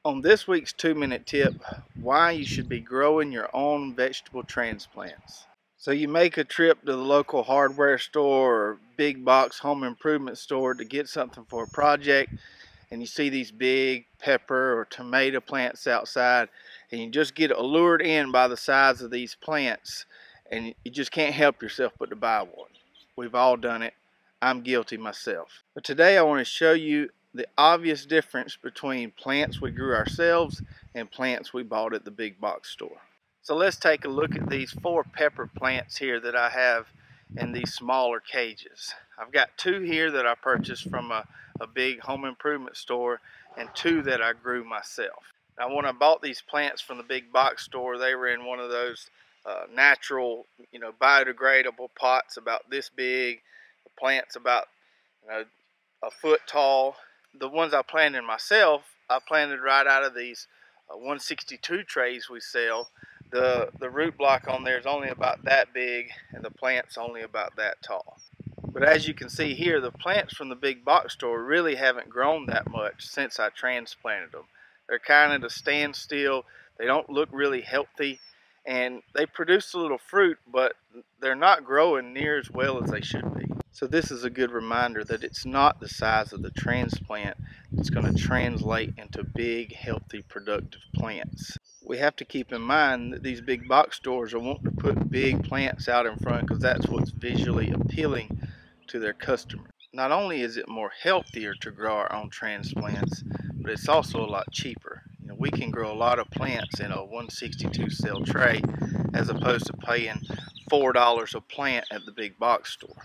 On this week's 2-minute tip, why you should be growing your own vegetable transplants. So you make a trip to the local hardware store or big box home improvement store to get something for a project, and you see these big pepper or tomato plants outside, and you just get allured in by the size of these plants, and you just can't help yourself but to buy one. We've all done it. I'm guilty myself. But today I want to show you the obvious difference between plants we grew ourselves and plants we bought at the big box store. So let's take a look at these 4 pepper plants here that I have in these smaller cages. I've got 2 here that I purchased from a big home improvement store and 2 that I grew myself. Now when I bought these plants from the big box store, they were in one of those natural, biodegradable pots about this big. The plant's about a foot tall. The ones I planted myself, I planted right out of these 162 trays we sell. The root block on there is only about that big and the plant's only about that tall. But as you can see here, the plants from the big box store really haven't grown that much since I transplanted them. They're kind of at a standstill. They don't look really healthy, and they produce a little fruit, but they're not growing near as well as they should be. So this is a good reminder that it's not the size of the transplant that's going to translate into big, healthy, productive plants. We have to keep in mind that these big box stores are wanting to put big plants out in front because that's what's visually appealing to their customers. Not only is it more healthier to grow our own transplants, but it's also a lot cheaper. We can grow a lot of plants in a 162 cell tray as opposed to paying $4 a plant at the big box store.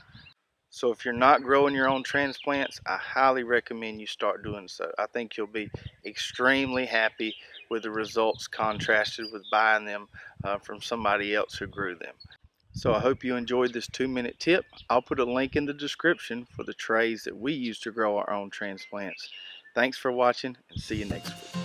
So if you're not growing your own transplants, I highly recommend you start doing so. I think you'll be extremely happy with the results contrasted with buying them from somebody else who grew them. So I hope you enjoyed this 2-minute tip. I'll put a link in the description for the trays that we use to grow our own transplants. Thanks for watching, and see you next week.